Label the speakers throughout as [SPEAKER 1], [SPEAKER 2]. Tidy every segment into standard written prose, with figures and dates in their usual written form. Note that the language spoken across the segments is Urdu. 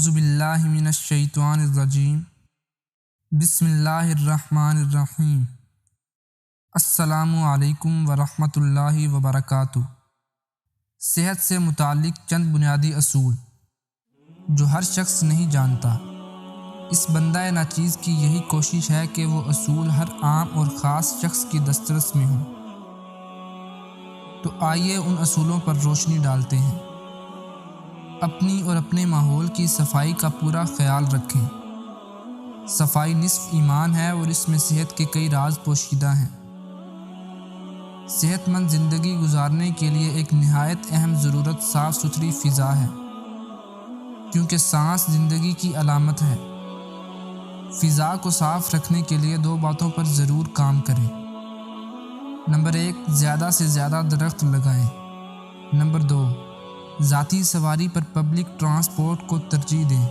[SPEAKER 1] اعوذ باللہ من الشیطان الرجیم بسم اللہ الرحمن الرحیم السلام علیکم ورحمۃ اللہ وبرکاتہ۔ صحت سے متعلق چند بنیادی اصول جو ہر شخص نہیں جانتا۔ اس بندہ ناچیز کی یہی کوشش ہے کہ وہ اصول ہر عام اور خاص شخص کی دسترس میں ہوں۔ تو آئیے ان اصولوں پر روشنی ڈالتے ہیں۔ اپنی اور اپنے ماحول کی صفائی کا پورا خیال رکھیں۔ صفائی نصف ایمان ہے اور اس میں صحت کے کئی راز پوشیدہ ہیں۔ صحت مند زندگی گزارنے کے لیے ایک نہایت اہم ضرورت صاف ستھری فضا ہے، کیونکہ سانس زندگی کی علامت ہے۔ فضا کو صاف رکھنے کے لیے دو باتوں پر ضرور کام کریں۔ نمبر 1، زیادہ سے زیادہ درخت لگائیں۔ نمبر 2، ذاتی سواری پر پبلک ٹرانسپورٹ کو ترجیح دیں۔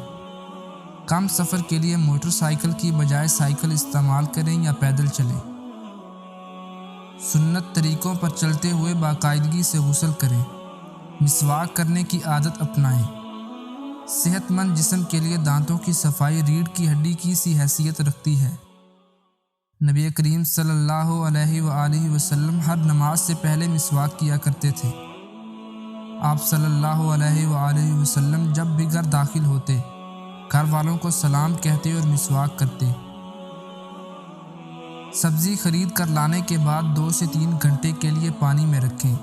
[SPEAKER 1] کم سفر کے لیے موٹر سائیکل کی بجائے سائیکل استعمال کریں یا پیدل چلیں۔ سنت طریقوں پر چلتے ہوئے باقاعدگی سے غسل کریں۔ مسواک کرنے کی عادت اپنائیں۔ صحت مند جسم کے لیے دانتوں کی صفائی ریڑھ کی ہڈی کی سی حیثیت رکھتی ہے۔ نبی کریم صلی اللہ علیہ وآلہ وسلم ہر نماز سے پہلے مسواک کیا کرتے تھے۔ آپ صلی اللہ علیہ وآلہ وسلم جب بھی گھر داخل ہوتے، گھر والوں کو سلام کہتے اور مسواک کرتے۔ سبزی خرید کر لانے کے بعد 2 سے 3 گھنٹے کے لیے پانی میں رکھیں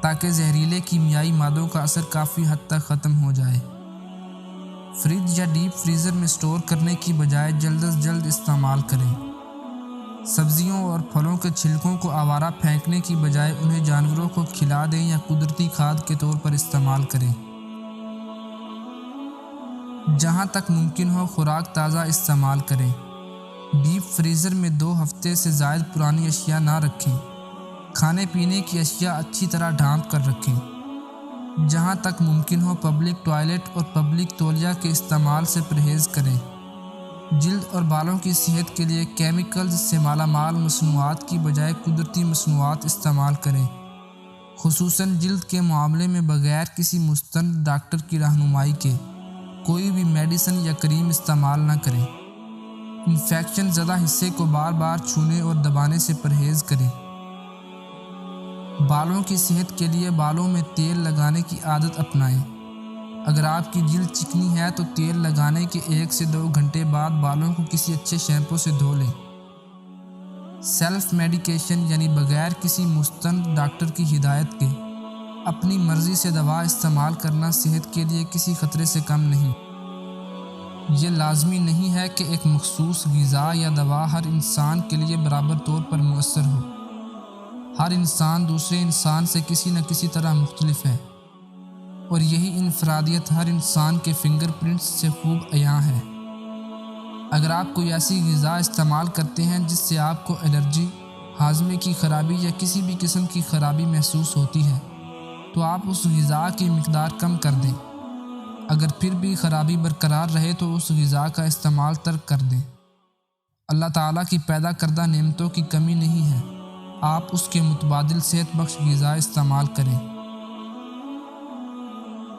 [SPEAKER 1] تاکہ زہریلے کیمیائی مادوں کا اثر کافی حد تک ختم ہو جائے۔ فریج یا ڈیپ فریزر میں سٹور کرنے کی بجائے جلد از جلد استعمال کریں۔ سبزیوں اور پھلوں کے چھلکوں کو آوارہ پھینکنے کی بجائے انہیں جانوروں کو کھلا دیں یا قدرتی کھاد کے طور پر استعمال کریں۔ جہاں تک ممکن ہو خوراک تازہ استعمال کریں۔ ڈیپ فریزر میں 2 ہفتے سے زائد پرانی اشیاء نہ رکھیں۔ کھانے پینے کی اشیاء اچھی طرح ڈھانپ کر رکھیں۔ جہاں تک ممکن ہو پبلک ٹوائلٹ اور پبلک تولیہ کے استعمال سے پرہیز کریں۔ جلد اور بالوں کی صحت کے لیے کیمیکلز سے مالا مال مصنوعات کی بجائے قدرتی مصنوعات استعمال کریں۔ خصوصاً جلد کے معاملے میں بغیر کسی مستند ڈاکٹر کی رہنمائی کے کوئی بھی میڈیسن یا کریم استعمال نہ کریں۔ انفیکشن زدہ حصے کو بار بار چھونے اور دبانے سے پرہیز کریں۔ بالوں کی صحت کے لیے بالوں میں تیل لگانے کی عادت اپنائیں۔ اگر آپ کی جلد چکنی ہے تو تیل لگانے کے 1 سے 2 گھنٹے بعد بالوں کو کسی اچھے شیمپو سے دھو لیں۔ سیلف میڈیکیشن یعنی بغیر کسی مستند ڈاکٹر کی ہدایت کے اپنی مرضی سے دوا استعمال کرنا صحت کے لیے کسی خطرے سے کم نہیں۔ یہ لازمی نہیں ہے کہ ایک مخصوص غذا یا دوا ہر انسان کے لیے برابر طور پر مؤثر ہو۔ ہر انسان دوسرے انسان سے کسی نہ کسی طرح مختلف ہے، اور یہی انفرادیت ہر انسان کے فنگر پرنٹس سے خوب عیاں ہے۔ اگر آپ کوئی ایسی غذا استعمال کرتے ہیں جس سے آپ کو الرجی، ہاضمے کی خرابی یا کسی بھی قسم کی خرابی محسوس ہوتی ہے، تو آپ اس غذا کی مقدار کم کر دیں۔ اگر پھر بھی خرابی برقرار رہے تو اس غذا کا استعمال ترک کر دیں۔ اللہ تعالیٰ کی پیدا کردہ نعمتوں کی کمی نہیں ہے، آپ اس کے متبادل صحت بخش غذا استعمال کریں۔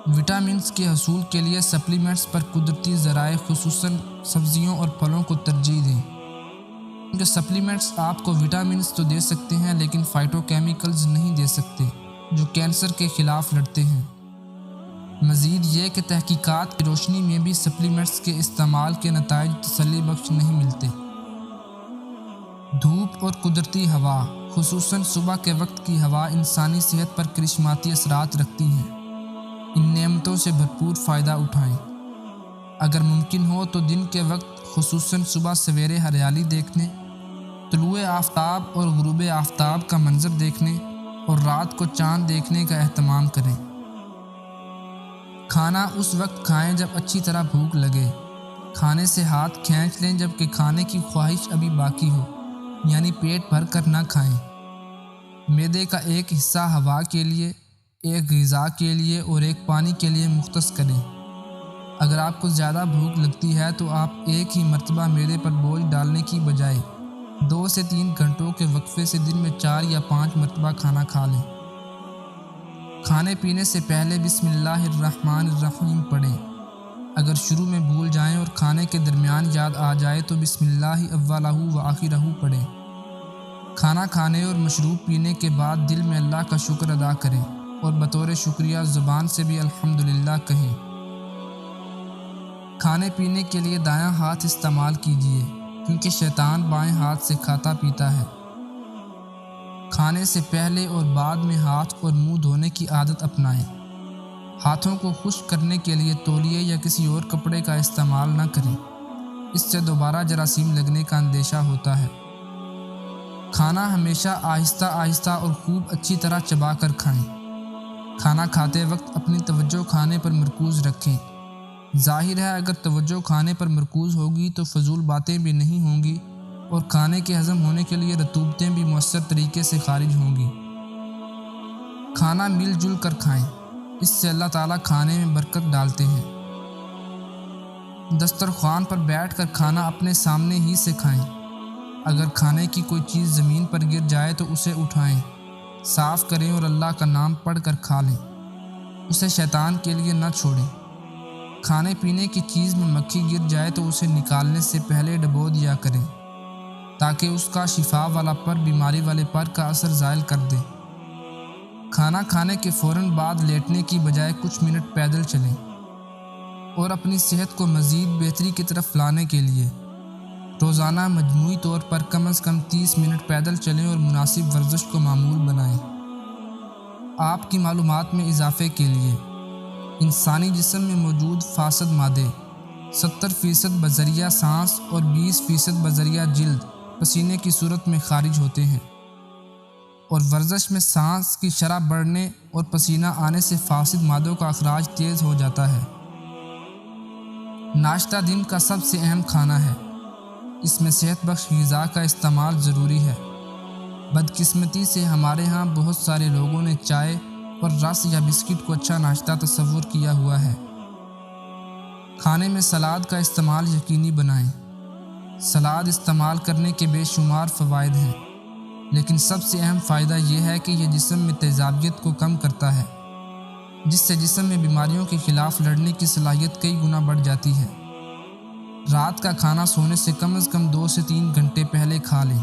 [SPEAKER 1] وٹامنز کے حصول کے لیے سپلیمنٹس پر قدرتی ذرائع خصوصاً سبزیوں اور پھلوں کو ترجیح دیں، کیونکہ سپلیمنٹس آپ کو وٹامنز تو دے سکتے ہیں لیکن فائٹو کیمیکلز نہیں دے سکتے جو کینسر کے خلاف لڑتے ہیں۔ مزید یہ کہ تحقیقات کی روشنی میں بھی سپلیمنٹس کے استعمال کے نتائج تسلی بخش نہیں ملتے۔ دھوپ اور قدرتی ہوا، خصوصاً صبح کے وقت کی ہوا انسانی صحت پر کرشماتی اثرات رکھتی ہیں۔ ان نعمتوں سے بھرپور فائدہ اٹھائیں۔ اگر ممکن ہو تو دن کے وقت خصوصاً صبح سویرے ہریالی دیکھنے، طلوع آفتاب اور غروب آفتاب کا منظر دیکھنے اور رات کو چاند دیکھنے کا اہتمام کریں۔ کھانا اس وقت کھائیں جب اچھی طرح بھوک لگے۔ کھانے سے ہاتھ کھینچ لیں جبکہ کھانے کی خواہش ابھی باقی ہو، یعنی پیٹ بھر کر نہ کھائیں۔ معدے کا ایک حصہ ہوا کے لیے، ایک غذا کے لیے اور ایک پانی کے لیے مختص کریں۔ اگر آپ کو زیادہ بھوک لگتی ہے تو آپ ایک ہی مرتبہ معدے پر بوجھ ڈالنے کی بجائے 2 سے 3 گھنٹوں کے وقفے سے دن میں 4 یا 5 مرتبہ کھانا کھا لیں۔ کھانے پینے سے پہلے بسم اللہ الرحمن الرحیم پڑھیں۔ اگر شروع میں بھول جائیں اور کھانے کے درمیان یاد آ جائے تو بسم اللہ اولہ و آخرہ پڑھیں۔ کھانا کھانے اور مشروب پینے کے بعد دل میں اللہ کا شکر ادا کریں اور بطور شکریہ زبان سے بھی الحمدللہ کہیں۔ کھانے پینے کے لیے دایاں ہاتھ استعمال کیجیے کیونکہ شیطان بائیں ہاتھ سے کھاتا پیتا ہے۔ کھانے سے پہلے اور بعد میں ہاتھ اور منہ دھونے کی عادت اپنائیں۔ ہاتھوں کو خشک کرنے کے لیے تولیے یا کسی اور کپڑے کا استعمال نہ کریں، اس سے دوبارہ جراثیم لگنے کا اندیشہ ہوتا ہے۔ کھانا ہمیشہ آہستہ آہستہ اور خوب اچھی طرح چبا کر کھائیں۔ کھانا کھاتے وقت اپنی توجہ کھانے پر مرکوز رکھیں۔ ظاہر ہے اگر توجہ کھانے پر مرکوز ہوگی تو فضول باتیں بھی نہیں ہوں گی اور کھانے کے ہضم ہونے کے لیے رطوبتیں بھی مؤثر طریقے سے خارج ہوں گی۔ کھانا مل جل کر کھائیں، اس سے اللہ تعالیٰ کھانے میں برکت ڈالتے ہیں۔ دسترخوان پر بیٹھ کر کھانا اپنے سامنے ہی سے کھائیں۔ اگر کھانے کی کوئی چیز زمین پر گر جائے تو اسے اٹھائیں، صاف کریں اور اللہ کا نام پڑھ کر کھا لیں، اسے شیطان کے لیے نہ چھوڑیں۔ کھانے پینے کی چیز میں مکھی گر جائے تو اسے نکالنے سے پہلے ڈبو دیا کریں تاکہ اس کا شفا والا پر بیماری والے پر کا اثر زائل کر دے۔ کھانا کھانے کے فوراً بعد لیٹنے کی بجائے کچھ منٹ پیدل چلیں اور اپنی صحت کو مزید بہتری کی طرف لانے کے لیے روزانہ مجموعی طور پر کم از کم 30 منٹ پیدل چلیں اور مناسب ورزش کو معمول بنائیں۔ آپ کی معلومات میں اضافے کے لیے انسانی جسم میں موجود فاسد مادے 70% بذریعہ سانس اور 20% بذریعہ جلد پسینے کی صورت میں خارج ہوتے ہیں، اور ورزش میں سانس کی شرح بڑھنے اور پسینہ آنے سے فاسد مادوں کا اخراج تیز ہو جاتا ہے۔ ناشتہ دن کا سب سے اہم کھانا ہے، اس میں صحت بخش غذا کا استعمال ضروری ہے۔ بدقسمتی سے ہمارے ہاں بہت سارے لوگوں نے چائے اور رس یا بسکٹ کو اچھا ناشتہ تصور کیا ہوا ہے۔ کھانے میں سلاد کا استعمال یقینی بنائیں۔ سلاد استعمال کرنے کے بے شمار فوائد ہیں، لیکن سب سے اہم فائدہ یہ ہے کہ یہ جسم میں تیزابیت کو کم کرتا ہے، جس سے جسم میں بیماریوں کے خلاف لڑنے کی صلاحیت کئی گنا بڑھ جاتی ہے۔ رات کا کھانا سونے سے کم از کم 2 سے 3 گھنٹے پہلے کھا لیں۔